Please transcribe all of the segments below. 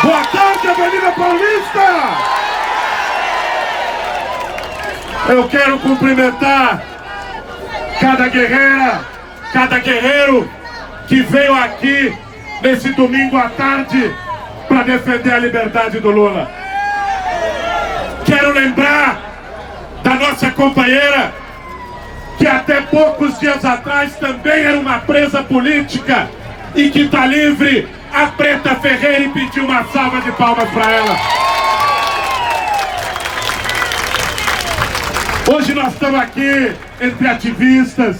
Boa tarde, Avenida Paulista! Eu quero cumprimentar cada guerreira, cada guerreiro que veio aqui nesse domingo à tarde para defender a liberdade do Lula. Quero lembrar da nossa companheira, que até poucos dias atrás também era uma presa política e que está livre, a Preta Ferreira, e pedir uma salva de palmas para ela. Hoje nós estamos aqui entre ativistas,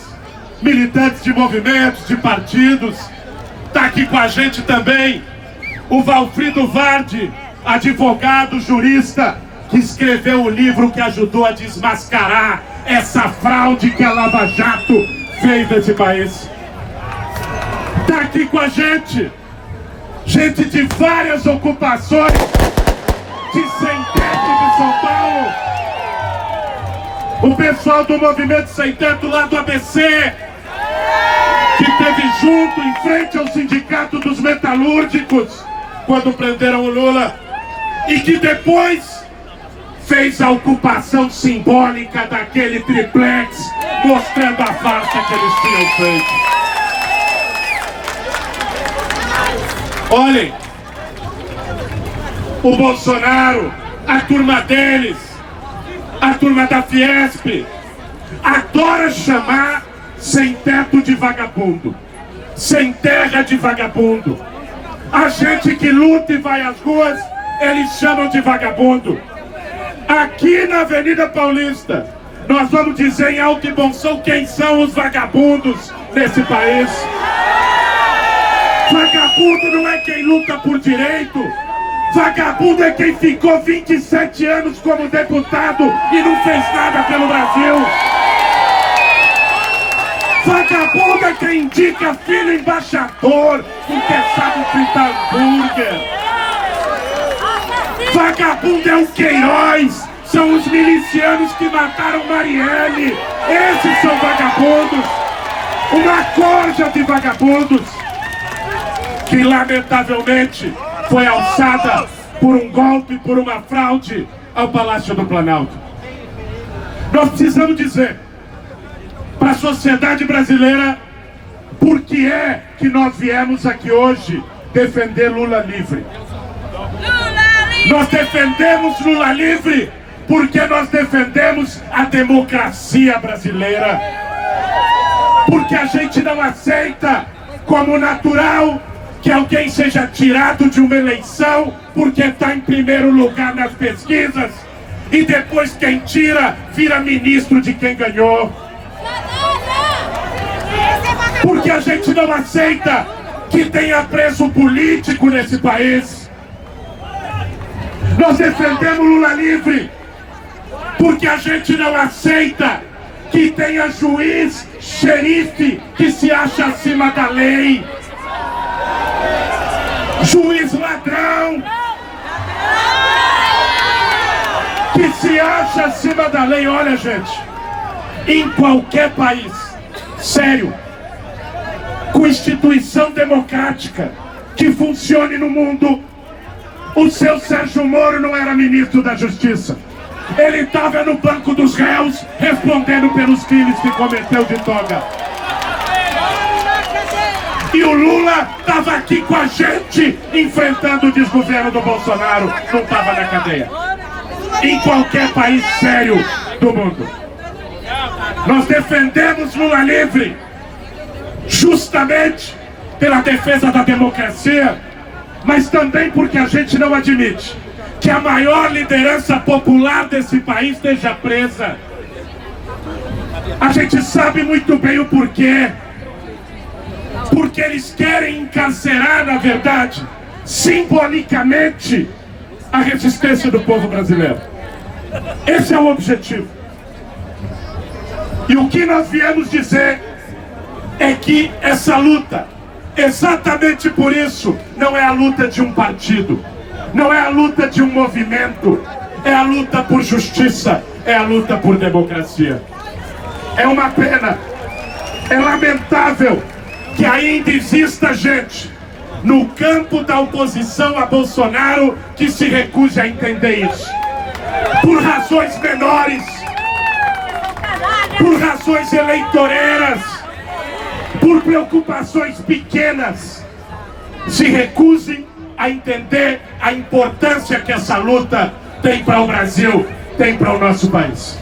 militantes de movimentos, de partidos. Está aqui com a gente também o Valfrido Vardi, advogado, jurista, que escreveu o livro que ajudou a desmascarar essa fraude que a Lava Jato fez nesse país. Está aqui com a gente de várias ocupações, de Sem Teto de São Paulo, o pessoal do Movimento Sem Teto lá do ABC, que teve junto em frente ao Sindicato dos Metalúrgicos quando prenderam o Lula, e que depois fez a ocupação simbólica daquele triplex, mostrando a farsa que eles tinham feito. Olhem, o Bolsonaro, a turma deles, a turma da Fiesp, adora chamar Sem Teto de vagabundo, sem terra de vagabundo. A gente que luta e vai às ruas, eles chamam de vagabundo. Aqui na Avenida Paulista, nós vamos dizer em alto e bom som quem são os vagabundos nesse país. Vagabundo não é quem luta por direito. Vagabundo é quem ficou 27 anos como deputado e não fez nada pelo Brasil. Vagabundo é quem indica filho embaixador porque sabe fritar hambúrguer. Vagabundo é o Queiroz, são os milicianos que mataram Marielle. Esses são vagabundos. Uma corja de vagabundos que lamentavelmente foi alçada por um golpe, por uma fraude ao Palácio do Planalto. Nós precisamos dizer para a sociedade brasileira por que é que nós viemos aqui hoje defender Lula livre. Nós defendemos Lula livre porque nós defendemos a democracia brasileira. Porque a gente não aceita como natural que alguém seja tirado de uma eleição porque está em primeiro lugar nas pesquisas e depois quem tira vira ministro de quem ganhou. Porque a gente não aceita que tenha preso político nesse país. Nós defendemos Lula livre porque a gente não aceita que tenha juiz, xerife que se acha acima da lei. Juiz ladrão que se acha acima da lei. Olha, gente, em qualquer país sério, com instituição democrática que funcione no mundo, o seu Sérgio Moro não era ministro da Justiça. Ele estava no banco dos réus respondendo pelos crimes que cometeu de toga. E o Lula estava aqui com a gente enfrentando o desgoverno do Bolsonaro, não estava na cadeia. Em qualquer país sério do mundo. Nós defendemos Lula livre justamente pela defesa da democracia, mas também porque a gente não admite que a maior liderança popular desse país esteja presa. A gente sabe muito bem o porquê. Porque eles querem encarcerar, na verdade, simbolicamente, a resistência do povo brasileiro. Esse é o objetivo. E o que nós viemos dizer é que essa luta, exatamente por isso, não é a luta de um partido, não é a luta de um movimento, é a luta por justiça, é a luta por democracia. É uma pena, é lamentável que ainda exista gente no campo da oposição a Bolsonaro que se recuse a entender isso. Por razões menores, por razões eleitoreiras, por preocupações pequenas, se recusem a entender a importância que essa luta tem para o Brasil, tem para o nosso país.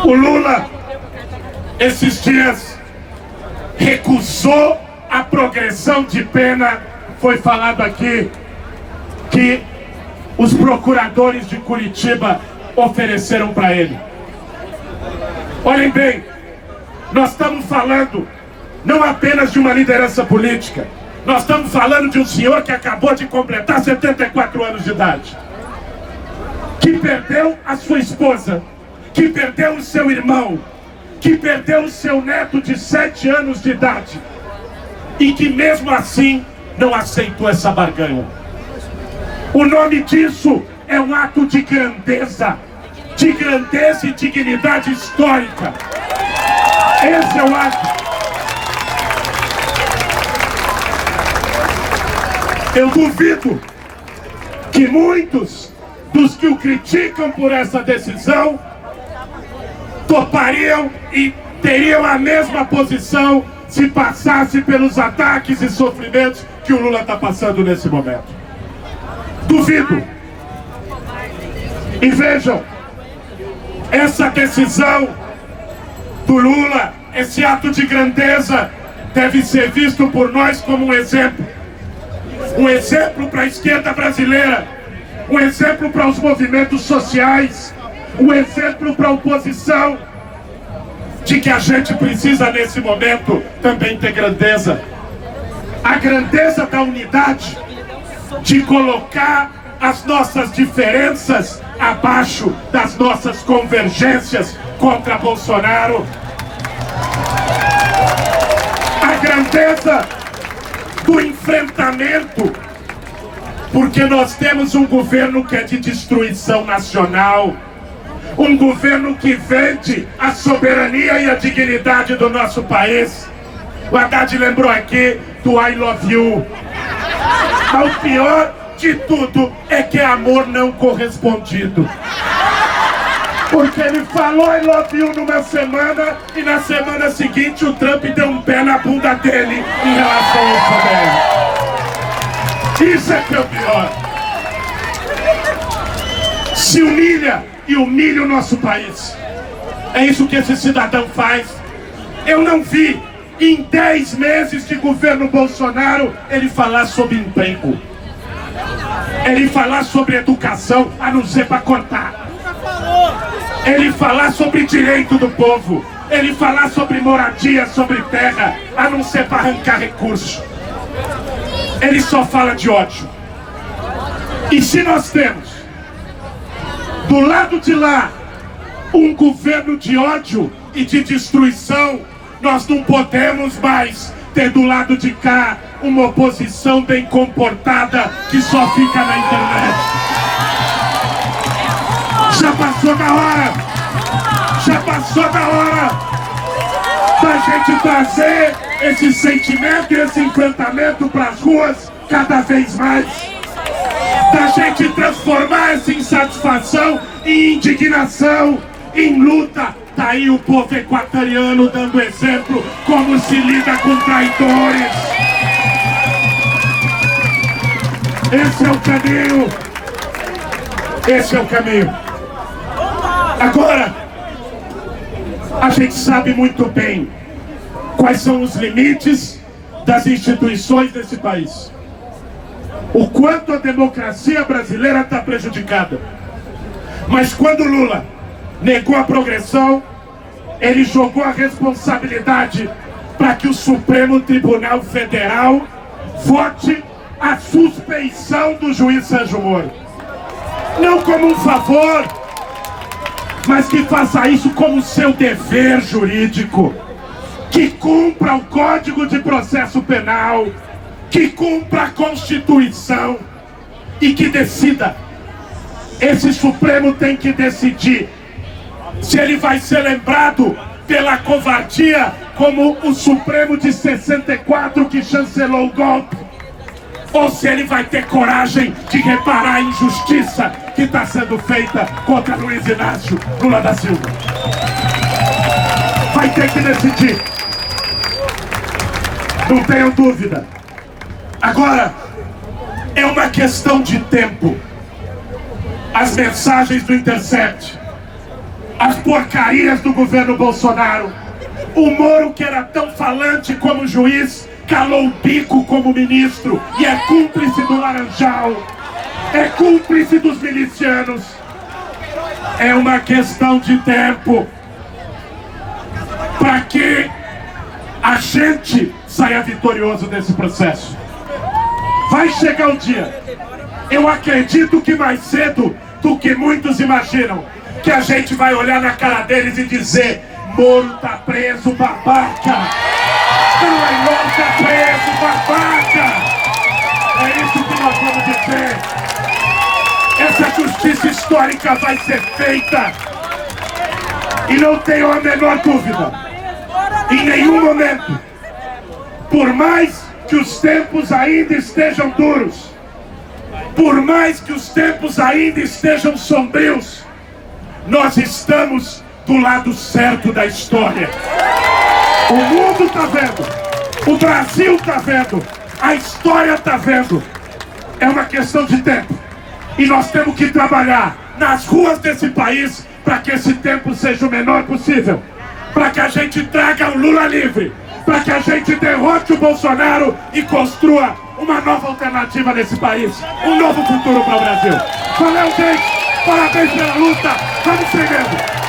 O Lula, esses dias, recusou a progressão de pena. Foi falado aqui que os procuradores de Curitiba ofereceram para ele. Olhem bem, nós estamos falando não apenas de uma liderança política, nós estamos falando de um senhor que acabou de completar 74 anos de idade, que perdeu a sua esposa, que perdeu o seu irmão, que perdeu o seu neto de 7 anos de idade, e que mesmo assim não aceitou essa barganha. O nome disso é um ato de grandeza e dignidade histórica. Esse é o ato. Eu duvido que muitos dos que o criticam por essa decisão topariam e teriam a mesma posição se passasse pelos ataques e sofrimentos que o Lula está passando nesse momento. Duvido. E vejam, essa decisão do Lula, esse ato de grandeza, deve ser visto por nós como um exemplo. Um exemplo para a esquerda brasileira, um exemplo para os movimentos sociais, um exemplo para a oposição, de que a gente precisa nesse momento também ter grandeza. A grandeza da unidade, de colocar as nossas diferenças abaixo das nossas convergências contra Bolsonaro. A grandeza do enfrentamento, porque nós temos um governo que é de destruição nacional, um governo que vende a soberania e a dignidade do nosso país. O Haddad lembrou aqui do I love you. Mas o pior de tudo é que é amor não correspondido. Porque ele falou I love you numa semana e na semana seguinte o Trump deu um pé na bunda dele em relação ao poder. Isso é que é o pior. Se humilha e humilha o nosso país. É isso que esse cidadão faz. Eu não vi em 10 meses de governo Bolsonaro ele falar sobre emprego, ele falar sobre educação, a não ser para cortar, ele falar sobre direito do povo, ele falar sobre moradia, sobre terra, a não ser para arrancar recurso. Ele só fala de ódio. E se nós temos do lado de lá um governo de ódio e de destruição, nós não podemos mais ter do lado de cá uma oposição bem comportada que só fica na internet. Já passou da hora da gente trazer esse sentimento e esse enfrentamento para as ruas cada vez mais, da gente transformar essa insatisfação em indignação, em luta. Tá aí o povo equatoriano dando exemplo como se lida com traidores. Esse é o caminho. Esse é o caminho. Agora, a gente sabe muito bem quais são os limites das instituições desse país. O quanto a democracia brasileira está prejudicada. Mas quando Lula negou a progressão, ele jogou a responsabilidade para que o Supremo Tribunal Federal vote a suspeição do juiz Sérgio Moro. Não como um favor, mas que faça isso como seu dever jurídico. Que cumpra o Código de Processo Penal, que cumpra a Constituição e que decida. Esse Supremo tem que decidir se ele vai ser lembrado pela covardia como o Supremo de 64 que chancelou o golpe, ou se ele vai ter coragem de reparar a injustiça que está sendo feita contra Luiz Inácio Lula da Silva. Vai ter que decidir. Não tenho dúvida. Agora, é uma questão de tempo. As mensagens do Intercept, as porcarias do governo Bolsonaro, o Moro, que era tão falante como juiz, calou o bico como ministro e é cúmplice do Laranjal, é cúmplice dos milicianos. É uma questão de tempo para que a gente saia vitorioso desse processo. Vai chegar o dia, eu acredito que mais cedo do que muitos imaginam, que a gente vai olhar na cara deles e dizer: Moro tá preso, babaca! Dallagnol tá preso, babaca! É isso que nós vamos dizer. Essa justiça histórica vai ser feita. E não tenho a menor dúvida, em nenhum momento, por mais que os tempos ainda estejam duros, por mais que os tempos ainda estejam sombrios, nós estamos do lado certo da história. O mundo está vendo, o Brasil está vendo, a história está vendo. É uma questão de tempo. E nós temos que trabalhar nas ruas desse país para que esse tempo seja o menor possível. Para que a gente traga o Lula livre. Para que a gente derrote o Bolsonaro e construa uma nova alternativa nesse país. Um novo futuro para o Brasil. Valeu, gente! Parabéns pela luta! Vamos seguindo!